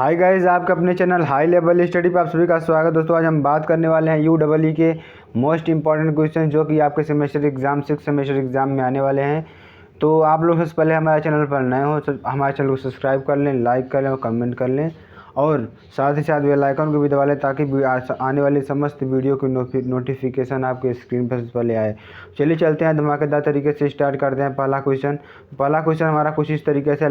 Hi guys, आपके अपने channel high level study पे आप सभी का स्वागत। दोस्तों आज हम बात करने वाले हैं यूडब्ल्यूई के मोस्ट इंपॉर्टेंट क्वेश्चन जो कि आपके सेमेस्टर एग्जाम 6 सेमेस्टर एग्जाम में आने वाले हैं। तो आप लोग सबसे पहले हमारे चैनल पर नए हो तो हमारे चैनल को सब्सक्राइब कर लें, लाइक कर लें और कमेंट कर लें और साथ ही साथ बेल आइकन को भी दबा लें ताकि आने वाली समस्त वीडियो की नोटिफिकेशन आपके स्क्रीन पर सबसे पहले आए। चलिए चलते हैं, धमाकेदार तरीके से स्टार्ट करते हैं। पहला क्वेश्चन हमारा कुछ इस तरीके से,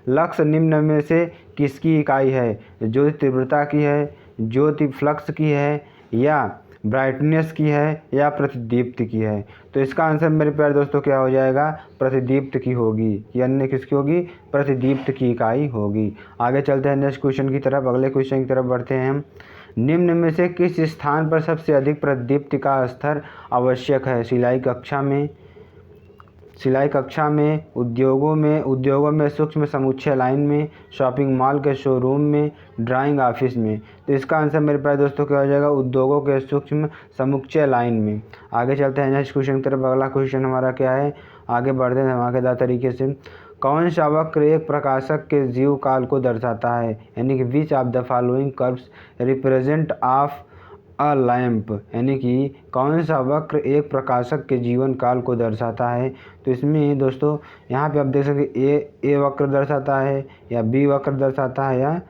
लक्स निम्न में से किसकी इकाई है? ज्योति तीव्रता की है, ज्योति फ्लक्स की है, या ब्राइटनेस की है, या प्रतिदीप्ति की है? तो इसका आंसर मेरे प्यारे दोस्तों क्या हो जाएगा? प्रतिदीप्त की होगी। कि अन्य किसकी होगी? प्रतिदीप्त की इकाई होगी। आगे चलते हैं नेक्स्ट क्वेश्चन की तरफ। अगले क्वेश्चन की तरफ बढ़ते हैं हम। निम्न में से किस स्थान पर सबसे अधिक प्रतिदीप्ति का स्तर आवश्यक है? सिलाई कक्षा में, उद्योगों में, सूक्ष्म समुच्चय लाइन में, शॉपिंग मॉल के शोरूम में, ड्राइंग ऑफिस में? तो इसका आंसर मेरे प्यारे दोस्तों क्या हो जाएगा? उद्योगों के सूक्ष्म समुच्चय लाइन में। आगे चलते हैं नेक्स्ट क्वेश्चन की तरफ। अगला क्वेश्चन हमारा क्या है? आगे बढ़ते हैं धमाकेदार तरीके से। कौन सा वक्र एक प्रकाशक के जीव काल को दर्शाता है? यानी कि which of the following curves represent of a lamp? यानी कि कौन सा वक्र एक प्रकाशक के जीवन काल को दर्शाता है? तो इसमें दोस्तों यहाँ पे आप देख सकते ए वक्र दर्शाता है, या बी वक्र दर्शाता है, या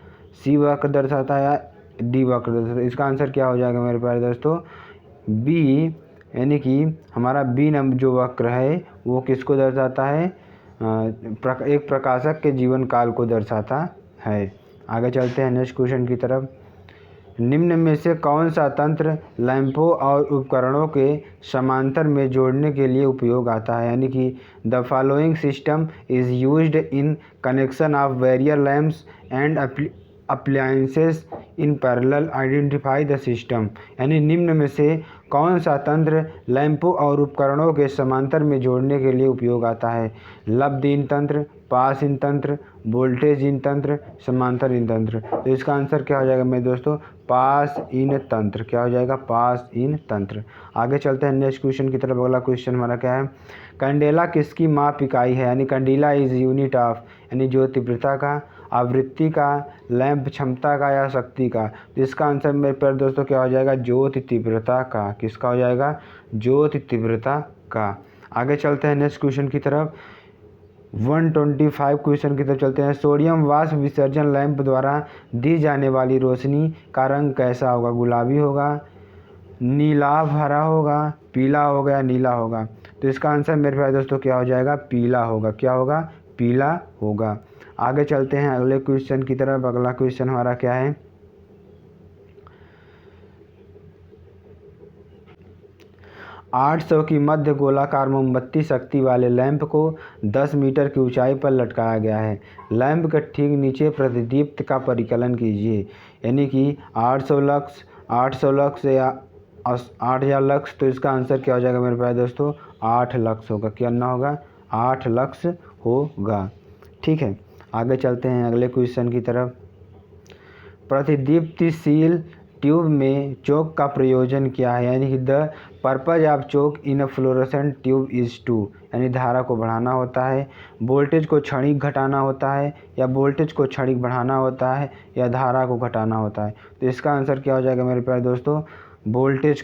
सी वक्र दर्शाता है, या डी वक्र दर्शाता है। इसका आंसर क्या हो जाएगा मेरे प्यारे दोस्तों? बी, यानी कि हमारा बी नंबर जो वक्र है वो किसको दर्शाता है? एक प्रकाशक के जीवन काल को दर्शाता है। आगे चलते हैं नेक्स्ट क्वेश्चन की तरफ। निम्न में से कौन सा तंत्र लैंपों और उपकरणों के समांतर में जोड़ने के लिए उपयोग आता है? यानी कि the following system is used in connection of various lamps and appliances in parallel, identify the system. यानी निम्न में से कौन सा तंत्र लैंपों और उपकरणों के समांतर में जोड़ने के लिए उपयोग आता है? लब्ध इन तंत्र, पास इन तंत्र, वोल्टेज इन तंत्र, समांतर इन तंत्र? तो इसका आंसर क्या हो जाएगा मेरे दोस्तों? पास इन तंत्र। क्या हो जाएगा? पास इन तंत्र। आगे चलते हैं नेक्स्ट क्वेश्चन की तरफ। अगला क्वेश्चन हमारा क्या है? कैंडेला किसकी माप इकाई है? यानी कैंडेला इज यूनिट ऑफ, यानी ज्योति तीव्रता का, आवृत्ति का, लैंप क्षमता का, या शक्ति का? तो इसका आंसर मेरे प्यारे दोस्तों क्या हो जाएगा? ज्योति तीव्रता का। किसका हो जाएगा? ज्योति तीव्रता का। आगे चलते हैं नेक्स्ट क्वेश्चन की तरफ। 125 क्वेश्चन की तरफ चलते हैं। सोडियम वाष्प विसर्जन लैंप द्वारा दी जाने वाली रोशनी का रंग कैसा होगा? गुलाबी होगा, नीलाभ हरा होगा, पीला होगा, या नीला होगा? तो इसका आंसर मेरे प्यारे दोस्तों क्या हो जाएगा? पीला होगा। क्या होगा? पीला होगा। आगे चलते हैं अगले क्वेश्चन की तरफ। अगला क्वेश्चन हमारा क्या है? 800 की मध्य गोलाकार मोमबत्ती शक्ति वाले लैंप को 10 मीटर की ऊंचाई पर लटकाया गया है। लैंप के ठीक नीचे प्रतिदीप्त का परिकलन कीजिए। यानी कि 800 लक्स या 8000 लक्स? तो इसका आंसर क्या हो जाएगा मेरे प्यारे दोस्तों? 8 लक्स होगा। क्या ना होगा? 8 लक्स होगा। ठीक है, आगे चलते हैं अगले क्वेश्चन की तरफ। प्रतिदीप्तिशील ट्यूब में चोक का प्रयोजन क्या है? यानी कि the purpose of choke in a fluorescent tube is to, यानी धारा को बढ़ाना होता है, वोल्टेज को क्षणिक घटाना होता है, या वोल्टेज को क्षणिक बढ़ाना होता है, या धारा को घटाना होता है? तो इसका आंसर क्या हो जाएगा मेरे प्यारे दोस्तों? वोल्टेज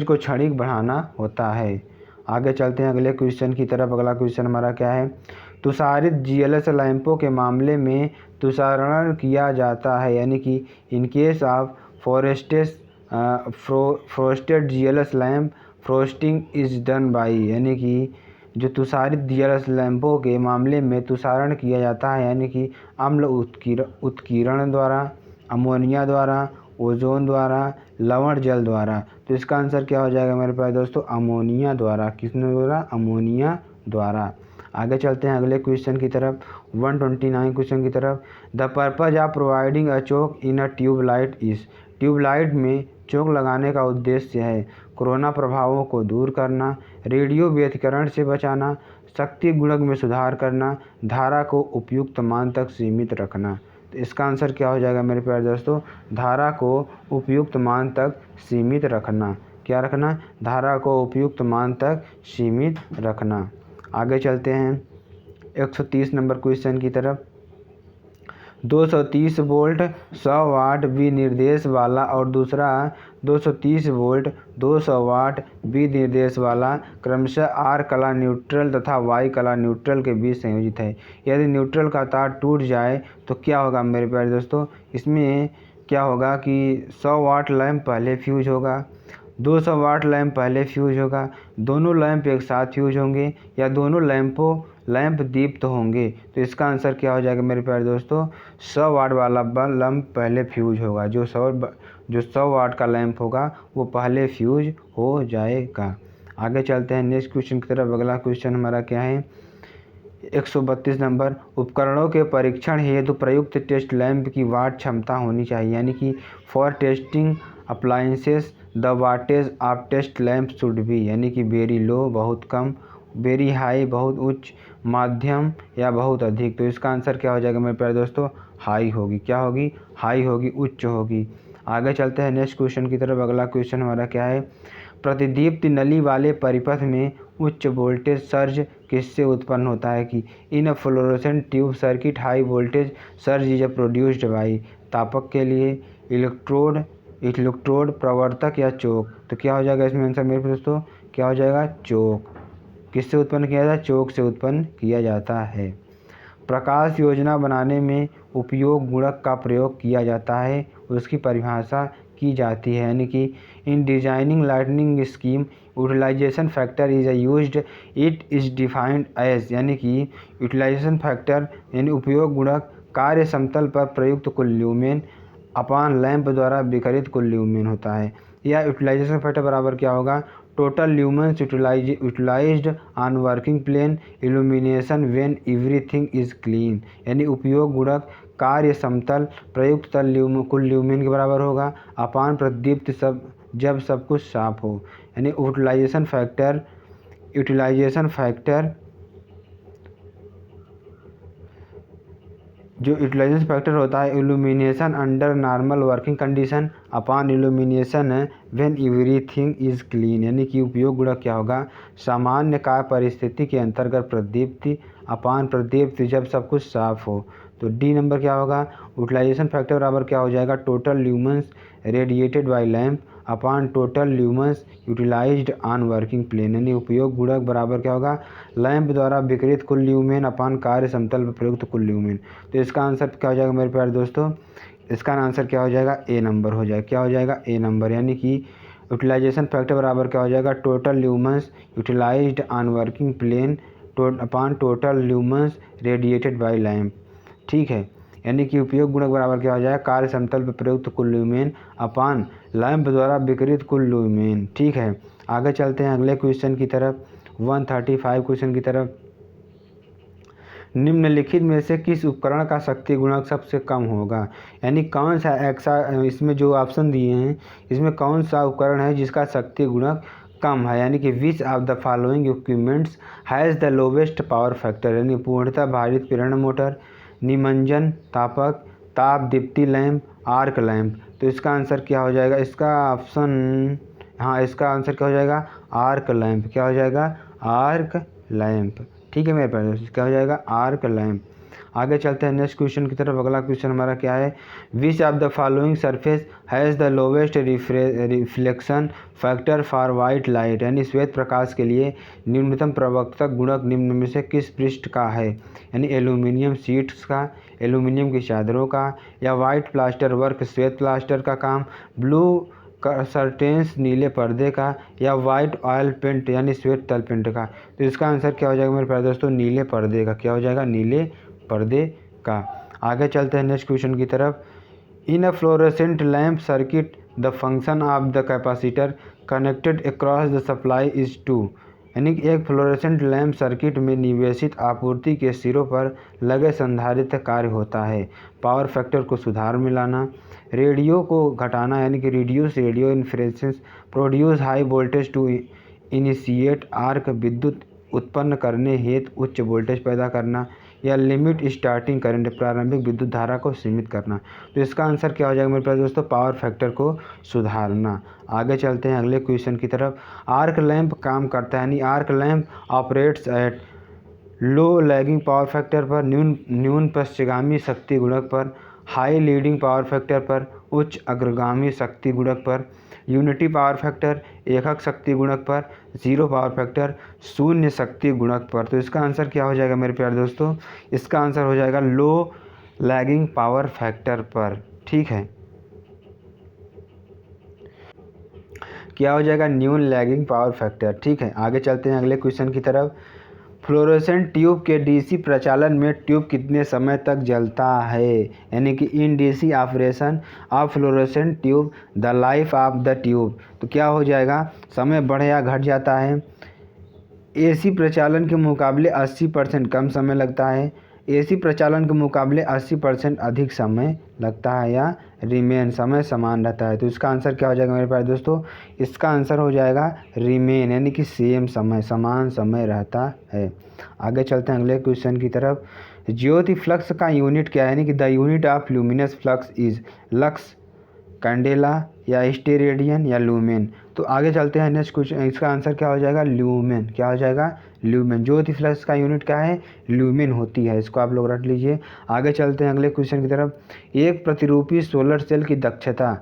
को क्षणिक बढ़ाना होता है। आगे चलते हैं अगले क्वेश्चन की तरफ। अगला क्वेश्चन हमारा क्या है? तुषारित जीएलएस लैंपों के मामले में तुषारण किया जाता है। यानी कि in case of frosted GLS lamp frosting is done by, यानी कि जो तुषारित जीएलएस लैंपों के मामले में तुषारण किया जाता है, यानी कि अम्ल उत्कीर्ण द्वारा, अमोनिया द्वारा, ओजोन द्वारा, लवण जल द्वारा? तो इसका आंसर क्या हो जाएगा मेरे प्यारे दोस्तों? अमोनिया द्वारा। किसने द्वारा? अमोनिया द्वारा। आगे चलते हैं अगले क्वेश्चन की तरफ। 129 क्वेश्चन की तरफ। The purpose of providing a choke in a tube light is, tube light में चोक लगाने का उद्देश्य है कोरोना प्रभावों को दूर करना, रेडियो व्यतिकरण से बचाना, शक्ति गुणक में सुधार करना, धारा को उपयुक्त मान तक सीमित रखना? तो इसका आंसर क्या हो जाएगा मेरे प्यारे दोस्तों? धारा को उपयुक्त मान तक सीमित रखना। क्या रखना? धारा को उपयुक्त मान तक सीमित रखना। आगे चलते हैं। 130 नंबर क्वेश्चन की तरफ। 230 वोल्ट 100 वाट विनिर्देश वाला और दूसरा 230 वोल्ट 200 वाट विनिर्देश वाला क्रमशः आर कला न्यूट्रल तथा वाई कला न्यूट्रल के बीच संयोजित है। यदि न्यूट्रल का तार टूट जाए तो क्या होगा मेरे प्यारे दोस्तों, इसमें क्या होगा कि 100 वाट लैंप पहले फ्यूज होगा, 200 वाट लैंप पहले फ्यूज होगा, दोनों लैंप एक साथ फ्यूज होंगे या दोनों लैंप दीप्त होंगे। तो इसका आंसर क्या हो जाएगा मेरे प्यारे दोस्तों, 100 वाट वाला लैंप पहले फ्यूज होगा। जो 100 वाट का लैंप होगा वो पहले फ्यूज हो जाएगा। आगे चलते हैं नेक्स्ट क्वेश्चन की तरफ। अगला क्वेश्चन हमारा क्या है, 132 नंबर। उपकरणों के परीक्षण हेतु प्रयुक्त टेस्ट लैंप की वाट क्षमता होनी चाहिए, यानी कि for testing appliances the wattage of test lamp should be, यानी कि वेरी लो बहुत कम, वेरी हाई बहुत उच्च, माध्यम या बहुत अधिक। तो इसका आंसर क्या हो जाएगा मेरे प्यारे दोस्तों, हाई होगी। क्या होगी, हाई होगी, उच्च होगी। आगे चलते हैं नेक्स्ट क्वेश्चन की तरफ। अगला क्वेश्चन हमारा क्या है, प्रतिदीप्त नली वाले परिपथ में उच्च वोल्टेज सर्ज किससे उत्पन्न होता है कि in a fluorescent tube circuit high voltage surge is produced by, तापक के लिए, इलेक्ट्रोड, प्रवर्तक या चोक। तो क्या हो जाएगा इसमें आंसर मेरे दोस्तों, क्या हो जाएगा, चोक। किससे उत्पन्न किया जाता है, चोक से उत्पन्न किया जाता है। प्रकाश योजना बनाने में उपयोग गुणक का प्रयोग किया जाता है, उसकी परिभाषा की जाती है, यानी कि in designing lightning scheme utilization factor is used, it is defined as, यानी कि यूटिलाइजेशन फैक्टर यानी उपयोग गुणक कार्य समतल पर प्रयुक्त कुल ल्यूमेन अपान लैंप द्वारा विकरित कुल ल्यूमेन होता है। या यूटिलाइजेशन फैक्टर बराबर क्या होगा, total lumens utilized on working plane illumination when everything is clean, यानी उपयोग गुणक कार्य समतल प्रयुक्त तल कुल ल्यूमेन के बराबर होगा अपान प्रदीप्त जब सब कुछ साफ हो। यानी यूटिलाइजेशन फैक्टर जो यूटिलाइजेशन फैक्टर होता है illumination under normal working condition upon illumination when everything is clean, यानी कि उपयोग गुणक क्या होगा, सामान्य कार्य परिस्थिति के अंतर्गत प्रदीप्ति अपान प्रदीप्ति जब सब कुछ साफ हो। तो डी नंबर क्या होगा, यूटिलाइजेशन फैक्टर बराबर क्या हो जाएगा, total lumens radiated by lamp upon total lumens utilized on working plane, यानी उपयोग गुणक बराबर क्या होगा, लैंप द्वारा विकृत कुल ल्यूमेन अपान कार्य समतल पर प्रयुक्त कुल ल्यूमेन। तो इसका आंसर क्या हो जाएगा मेरे प्यारे दोस्तों, इसका आंसर क्या हो जाएगा, ए नंबर हो जाएगा। क्या हो जाएगा, ए नंबर, यानी कि यूटिलाइजेशन फैक्टर बराबर क्या हो जाएगा, total lumens utilized on working plane upon total lumens radiated by lamp. ठीक है, यानी कि उपयोग गुणक बराबर क्या हो जाएगा, कार्य समतल पर प्रयुक्त कुल ल्यूमेन अपान लैंप द्वारा विकृत कुल ल्यूमेन। ठीक है, आगे चलते हैं अगले क्वेश्चन की तरफ, 135 क्वेश्चन की तरफ। निम्नलिखित में से किस उपकरण का शक्ति गुणक सबसे कम होगा, यानी कौन सा ऐसा, इसमें जो ऑप्शन दिए हैं इसमें कौन सा उपकरण है जिसका शक्ति गुणक कम है, यानी कि which of the following equipments has the lowest power factor, यानी पूर्णतः भारित प्रेरण मोटर, निमंजन तापक, ताप दीप्ति लैंप, आर्क लैंप। तो इसका आंसर क्या हो जाएगा, इसका ऑप्शन, हाँ इसका आंसर क्या हो जाएगा, आर्क लैंप। क्या हो जाएगा, आर्क लैंप। ठीक है मेरे पास, क्या हो जाएगा, आर्क लैंप। आगे चलते हैं नेक्स्ट क्वेश्चन की तरफ। अगला क्वेश्चन हमारा क्या है, which of the following surface has the lowest reflection factor for white light, यानी श्वेत प्रकाश के लिए न्यूनतम प्रवर्तक गुणक निम्न में से किस पृष्ठ का है, यानी एल्यूमिनियम शीट्स का, एल्यूमिनियम की चादरों का, या वाइट प्लास्टर वर्क श्वेत प्लास्टर का काम, ब्लू सर्टेंस नीले पर्दे का, या वाइट ऑयल पेंट यानी श्वेत तल पेंट का। तो इसका आंसर क्या हो जाएगा मेरे प्यारे दोस्तों, नीले पर्दे का। क्या हो जाएगा, नीले पर्दे का। आगे चलते हैं नेक्स्ट क्वेश्चन की तरफ। In a fluorescent lamp circuit the function of the capacitor connected across the supply is to, यानी कि एक फ्लोरोसेंट लैंप सर्किट में निवेशित आपूर्ति के सिरों पर लगे संधारित्र कार्य होता है, पावर फैक्टर को सुधार में लाना, रेडियो को घटाना यानी कि reduce radio interferences, produce high voltage to initiate arc, विद्युत उत्पन्न करने हेतु उच्च वोल्टेज पैदा करना, या लिमिट स्टार्टिंग करंट, प्रारंभिक विद्युत धारा को सीमित करना। तो इसका आंसर क्या हो जाएगा मेरे प्यारे दोस्तों, पावर फैक्टर को सुधारना। आगे चलते हैं अगले क्वेश्चन की तरफ। आर्क लैंप काम करता है, यानी arc lamp operates at low lagging power factor पर, न्यून पश्चगामी शक्ति गुणक पर, हाई लीडिंग पावर फैक्टर पर, उच्च अग्रगामी शक्ति गुणक पर, यूनिटी पावर फैक्टर एकक शक्ति गुणक पर, जीरो पावर फैक्टर शून्य शक्ति गुणक पर। तो इसका आंसर क्या हो जाएगा मेरे प्यारे दोस्तों? इसका आंसर हो जाएगा लो लैगिंग पावर फैक्टर पर। ठीक है, क्या हो जाएगा? न्यून लैगिंग पावर फैक्टर। ठीक है, आगे चलते हैं अगले क्वेश्चन की तरफ। फ्लोरोसेंट ट्यूब के डीसी प्रचालन में ट्यूब कितने समय तक जलता है? यानी कि in DC operation of fluorescent tube the life of the tube. तो क्या हो जाएगा? समय बढ़ या घट जाता है? एसी प्रचालन के मुकाबले 80% कम समय लगता है, एसी प्रचालन के मुकाबले 80% अधिक समय लगता है, या रिमेन समय समान रहता है। तो इसका आंसर क्या हो जाएगा मेरे पास दोस्तों? इसका आंसर हो जाएगा रिमेन, यानी कि सेम समय, समान समय रहता है। आगे चलते हैं अगले क्वेश्चन की तरफ। ज्योति फ्लक्स का यूनिट क्या है? यानी कि the unit of luminous flux is lux, candela या स्टेरेडियन या लूमेन। तो आगे चलते हैं नेक्स्ट क्वेश्चन। इसका आंसर क्या हो जाएगा? ल्यूमेन। क्या हो जाएगा? ल्यूमेन। ज्योति फ्लक्स का यूनिट क्या है? ल्यूमेन होती है। इसको आप लोग रट लीजिए। आगे चलते हैं अगले क्वेश्चन की तरफ। एक प्रतिरूपी सोलर सेल की दक्षता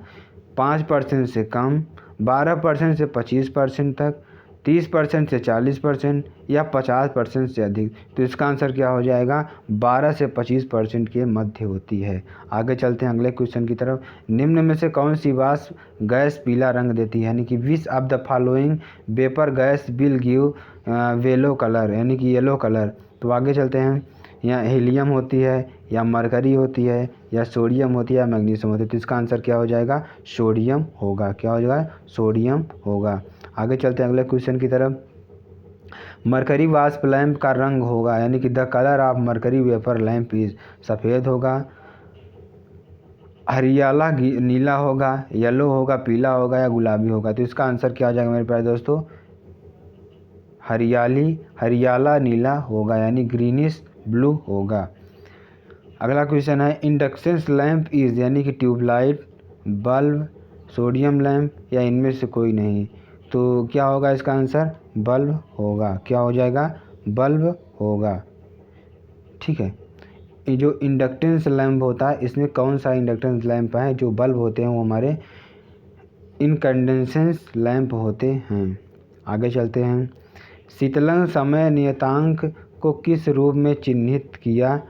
5% से कम, 12% से 25% तक, 30% से 40% या 50% से अधिक। तो इसका आंसर क्या हो जाएगा? 12 से 25% के मध्य होती है। आगे चलते हैं अगले क्वेश्चन की तरफ। निम्न में से कौन सी वाष्प गैस पीला रंग देती है? यानी कि which of the following vapour gas will give yellow colour, यानी कि येलो कलर। तो आगे चलते हैं। या हीलियम होती है, या मरकरी होती है, या सोडियम होती है, या मैग्नीशियम होती है। तो इसका आंसर क्या हो जाएगा? सोडियम होगा। क्या हो जाएगा? सोडियम होगा। आगे चलते हैं अगले क्वेश्चन की तरफ। मरकरी वाष्प लैंप का रंग होगा, यानी कि the colour of mercury vapour lamp is सफ़ेद होगा, हरियाला नीला होगा, येलो होगा, पीला होगा, या गुलाबी होगा। तो इसका आंसर क्या हो जाएगा मेरे प्यारे दोस्तों? हरियाला नीला होगा, यानी ग्रीनिश ब्लू होगा। अगला क्वेश्चन है इंडक्शन लैंप इज, यानी कि ट्यूबलाइट, बल्ब, सोडियम लैंप, या इनमें से कोई नहीं। तो क्या होगा इसका आंसर? बल्ब होगा। क्या हो जाएगा? बल्ब होगा। ठीक है, ये जो इंडक्टेंस लैंप होता है, इसमें कौन सा इंडक्टेंस लैंप है? जो बल्ब होते हैं वो हमारे इनकैंडेसेंस लैंप होते हैं। आगे चलते हैं। शीतलन समय नियतांक को किस रूप में चिन्हित किया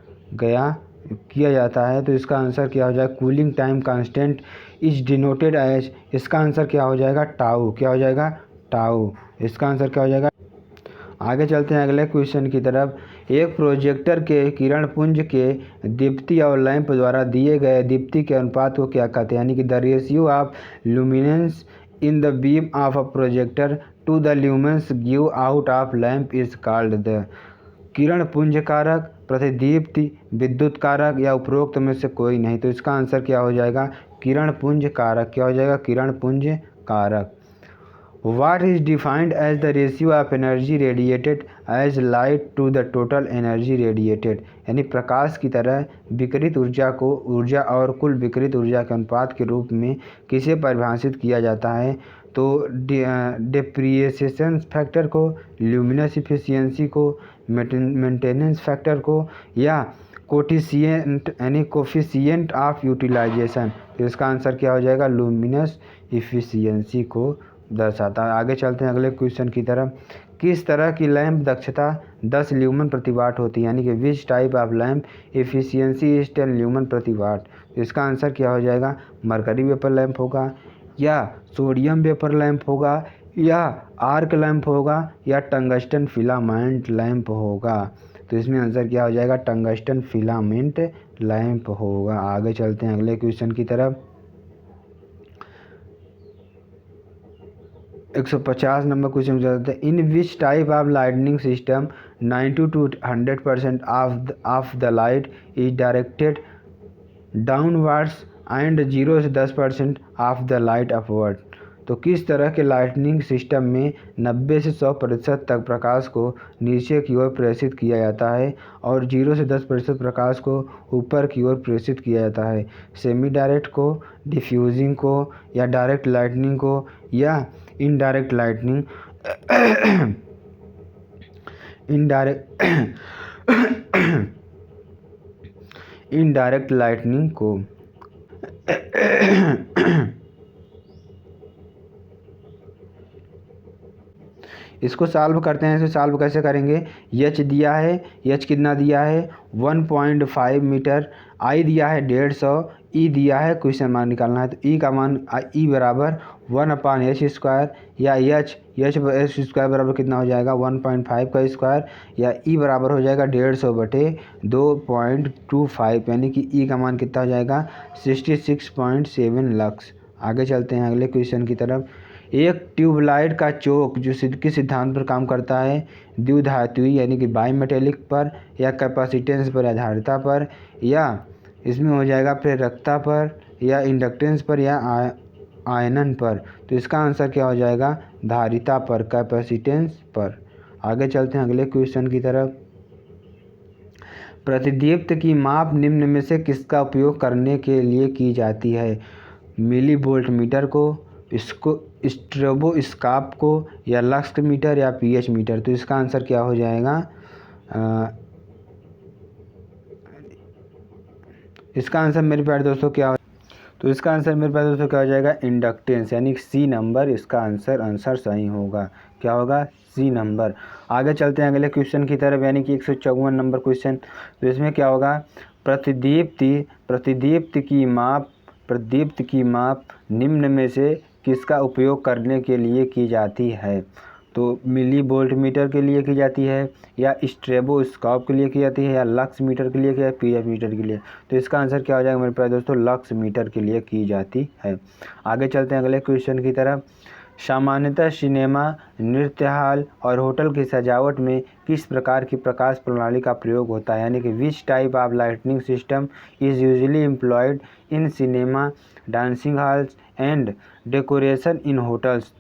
जाता है? तो इसका आंसर क्या हो जाएगा? Cooling time constant is denoted as. इसका आंसर क्या हो जाएगा? टाउ। क्या हो जाएगा? टाउ। इसका आंसर क्या हो जाएगा? आगे चलते हैं अगले क्वेश्चन की तरफ। एक प्रोजेक्टर के किरण पुंज के दीप्ति और लैंप द्वारा दिए गए दीप्ति के अनुपात को क्या कहते हैं? यानी कि the ratio of luminance in the beam of a projector to the lumens give out of lamp is called the. किरण पुंज कारक, प्रतिदीप्ति, विद्युत कारक, या उपरोक्त में से कोई नहीं। तो इसका आंसर क्या हो जाएगा? किरण पुंज कारक। क्या हो जाएगा? किरण पुंज कारक। What is defined as the ratio of energy radiated as light to the total energy radiated? यानी प्रकाश की तरह विकिरित ऊर्जा को ऊर्जा और कुल विकिरित ऊर्जा के अनुपात के रूप में किसे परिभाषित किया जाता है? तो डिप्रिसिएशन फैक्टर को, ल्यूमिनस इफिशियंसी को, मेंटेनेंस फैक्टर को, या कोटिशियंट यानी कोफिशियंट ऑफ यूटिलाइजेशन। तो इसका आंसर क्या हो जाएगा? लुमिनस इफिशियंसी को दर्शाता है। आगे चलते हैं अगले क्वेश्चन की तरफ। किस तरह की लैंप दक्षता 10 ल्यूमन प्रति वाट होती है? यानी कि विच type of lamp efficiency is 10 lumen प्रति वाट। तो इसका आंसर क्या हो जाएगा? मरकरी वेपर लैंप होगा, या सोडियम वेपर लैंप होगा, या आर्क लैंप होगा, या टंगस्टन फिलामेंट लैंप होगा। तो इसमें आंसर क्या हो जाएगा? टंगस्टन फिलामेंट लैंप होगा। आगे चलते हैं अगले क्वेश्चन की तरफ। 150 नंबर क्वेश्चन जाते हैं। In which type of lighting system 90 to 100% of the light is directed downwards and 0 से 10% ऑफ द लाइट अपवर्ड। तो किस तरह के लाइटनिंग सिस्टम में 90 से 100% तक प्रकाश को नीचे की ओर प्रेषित किया जाता है और 0 से 10% प्रकाश को ऊपर की ओर प्रेषित किया जाता है? सेमी डायरेक्ट को, डिफ्यूजिंग को, या डायरेक्ट लाइटनिंग को, या इनडायरेक्ट लाइटनिंग। इनडायरेक्ट लाइटनिंग को इसको सॉल्व करते हैं। इसे सॉल्व कैसे करेंगे? एच दिया है, एच कितना दिया है 1.5 मीटर, आई दिया है 150, ई दिया है, क्वेश्चन मान निकालना है। तो ई का मान ई बराबर 1/h², या एच स्क्वायर बराबर कितना हो जाएगा 1.5 का स्क्वायर, या ई बराबर हो जाएगा 150/2.25, यानी कि ई का मान कितना हो जाएगा 66.7 लक्स। आगे चलते हैं अगले क्वेश्चन की तरफ। एक ट्यूबलाइट का चोक जो किस सिद्धांत पर काम करता है? द्विधात्वीय यानी कि बाईमेटेलिक पर, या कैपेसिटेंस पर, या धारिता पर, या इसमें हो जाएगा प्रेरकता पर, या इंडक्टेंस पर, या आयनन पर। तो इसका आंसर क्या हो जाएगा? धारिता पर, कैपेसिटेंस पर। आगे चलते हैं अगले क्वेश्चन की तरफ। प्रतिदीप्त की माप निम्न में से किसका उपयोग करने के लिए की जाती है? मिली वोल्ट मीटर को, इसको स्ट्रोबोस्कोप को, या लक्स मीटर, या पीएच मीटर। तो इसका आंसर क्या हो जाएगा? इसका आंसर मेरे प्यारे दोस्तों क्या हो? तो इसका आंसर मेरे प्यारे दोस्तों क्या हो जाएगा? इंडक्टेंस, यानी सी नंबर इसका आंसर सही होगा। क्या होगा? C number. आगे चलते हैं अगले क्वेश्चन की तरफ, यानी कि 154 नंबर क्वेश्चन। तो इसमें क्या होगा? प्रतिदीप्त की माप निम्न में से किसका उपयोग करने के लिए की जाती है? तो मिली वोल्ट मीटर के लिए की जाती है, या स्ट्रोबोस्कोप के लिए की जाती है, या लक्स मीटर के लिए, या पीएच मीटर के लिए। तो इसका आंसर क्या हो जाएगा मेरे प्यारे दोस्तों? लक्स मीटर के लिए की जाती है। आगे चलते हैं अगले क्वेश्चन की तरफ। सामान्यतः सिनेमा, नृत्य हॉल और होटल की सजावट में किस प्रकार की प्रकाश प्रणाली का प्रयोग होता है? यानी कि विच type of lighting system is usually employed in cinema, dancing halls and decoration in hotels?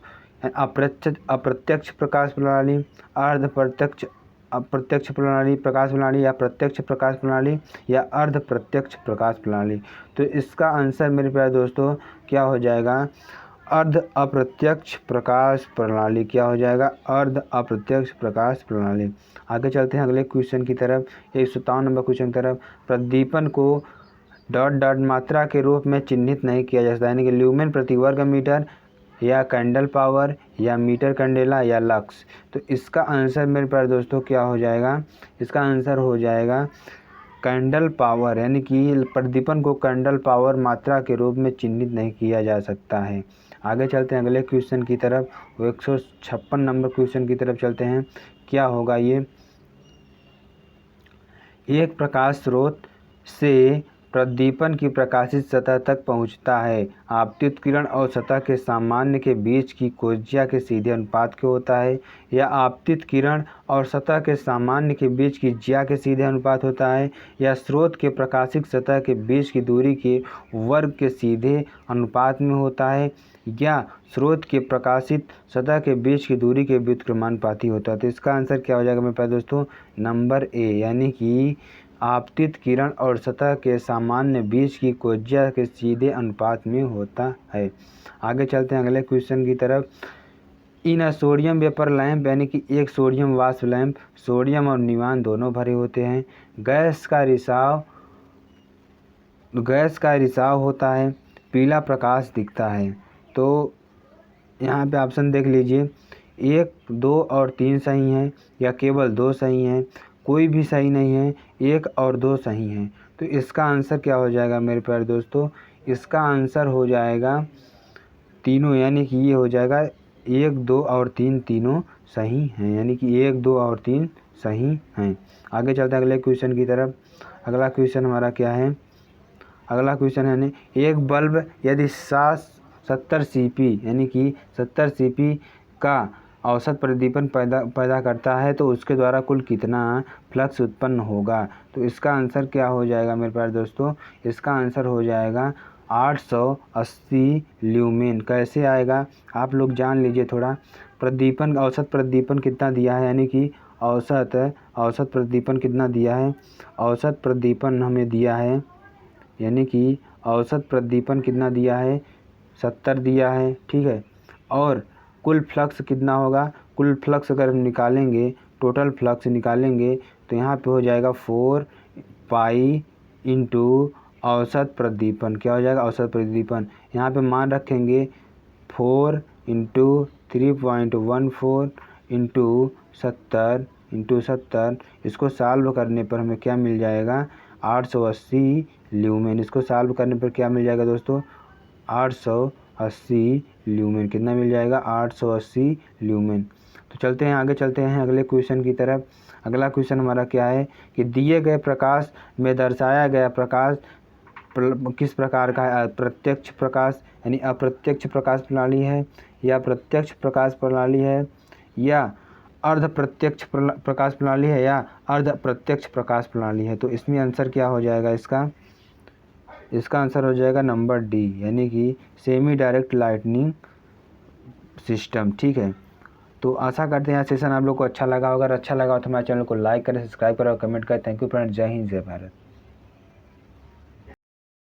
अप्रत्यक्ष प्रकाश प्रणाली, अप्रत्यक्ष प्रणाली, प्रकाश प्रणाली, या प्रत्यक्ष प्रकाश प्रणाली, या अर्ध प्रत्यक्ष प्रकाश प्रणाली। तो इसका आंसर मेरे प्यारे दोस्तों क्या हो जाएगा? अर्ध अप्रत्यक्ष प्रकाश प्रणाली। क्या हो जाएगा? अर्ध अप्रत्यक्ष प्रकाश प्रणाली। आगे चलते हैं अगले क्वेश्चन की तरफ, 157 नंबर क्वेश्चन की तरफ। प्रदीपन को ... मात्रा के रूप में चिन्हित नहीं किया जा सकता, यानी कि ल्यूमेन प्रति वर्ग मीटर, या कैंडल पावर, या मीटर कैंडेला, या लक्स। तो इसका आंसर मेरे प्यारे दोस्तों क्या हो जाएगा? इसका आंसर हो जाएगा कैंडल पावर, यानी कि प्रदीपन को कैंडल पावर मात्रा के रूप में चिन्हित नहीं किया जा सकता है। आगे चलते हैं अगले क्वेश्चन की तरफ, 156 नंबर क्वेश्चन की तरफ चलते हैं। क्या होगा ये? एक प्रकाश स्रोत से प्रदीपन की प्रकाशित सतह तक पहुंचता है। आपतित किरण और सतह के सामान्य के बीच की कोज्या के सीधे अनुपात के होता है, या आपतित किरण और सतह के सामान्य के बीच की ज्या के सीधे अनुपात होता है, या स्रोत के प्रकाशित सतह के बीच की दूरी के वर्ग के सीधे अनुपात में होता है, या स्रोत के प्रकाशित सतह के बीच की दूरी के व्युत्क्रमानुपाती होता है। तो इसका आंसर क्या हो जाएगा मेरे प्यारे दोस्तों? नंबर ए, यानी कि आपतित किरण और सतह के सामान्य बीच की कोज्या के सीधे अनुपात में होता है। आगे चलते हैं अगले क्वेश्चन की तरफ। इन सोडियम वेपर लैंप, यानी कि एक सोडियम वाष्प लैंप, सोडियम और निवान दोनों भरे होते हैं। गैस का रिसाव होता है, पीला प्रकाश दिखता है। तो यहाँ पे ऑप्शन देख लीजिए, 1, 2 और 3 सही हैं, या केवल 2 सही हैं, कोई भी सही नहीं है, 1 और 2 सही हैं। तो इसका आंसर क्या हो जाएगा मेरे प्यारे दोस्तों? इसका आंसर हो जाएगा तीनों, यानी कि ये हो जाएगा 1, 2 और 3 तीनों सही हैं, यानी कि 1, 2 और 3 सही हैं। आगे चलते हैं अगले क्वेश्चन की तरफ। अगला क्वेश्चन हमारा क्या है? अगला क्वेश्चन है ना, एक बल्ब यदि 70 सीपी, यानी कि 70 सीपी का औसत प्रदीपन पैदा करता है, तो उसके द्वारा कुल कितना फ्लक्स उत्पन्न होगा? तो इसका आंसर क्या हो जाएगा मेरे प्यारे दोस्तों? इसका आंसर हो जाएगा 880 ल्यूमेन। कैसे आएगा आप लोग जान लीजिए थोड़ा। औसत प्रदीपन कितना दिया है, यानी कि औसत प्रदीपन कितना दिया है? औसत प्रदीपन हमें दिया है, यानी कि औसत प्रदीपन कितना दिया है? 70 दिया है, ठीक है। और कुल फ्लक्स कितना होगा? कुल फ्लक्स अगर हम निकालेंगे टोटल फ्लक्स निकालेंगे तो यहाँ पे हो जाएगा 4 पाई इंटू औसत प्रदीपन। क्या हो जाएगा? औसत प्रदीपन। यहाँ पे मान रखेंगे 4 इंटू 3.14 इंटू 70 इसको सॉल्व करने पर हमें क्या मिल जाएगा? 880 ल्यूमेन। इसको सॉल्व करने पर क्या मिल जाएगा दोस्तों? 880 ल्यूमेन। कितना मिल जाएगा? 880 ल्यूमेन। तो चलते हैं आगे, चलते हैं अगले क्वेश्चन की तरफ। अगला क्वेश्चन हमारा क्या है कि दिए गए प्रकाश में दर्शाया गया प्रकाश किस प्रकार का है? प्रत्यक्ष प्रकाश यानी अप्रत्यक्ष प्रकाश प्रणाली है, या प्रत्यक्ष प्रकाश प्रणाली है, या अर्ध प्रत्यक्ष प्रकाश प्रणाली है, या अर्ध प्रत्यक्ष प्रकाश प्रणाली है। तो इसमें आंसर क्या हो जाएगा इसका आंसर हो जाएगा नंबर डी, यानी कि सेमी डायरेक्ट लाइटनिंग सिस्टम। ठीक है, तो आशा करते हैं यह सेशन आप लोग को अच्छा लगा होगा। अगर अच्छा लगा हो तो हमारे चैनल को लाइक करें, सब्सक्राइब करें और कमेंट करें। Thank you friends. जय हिंद, जय भारत।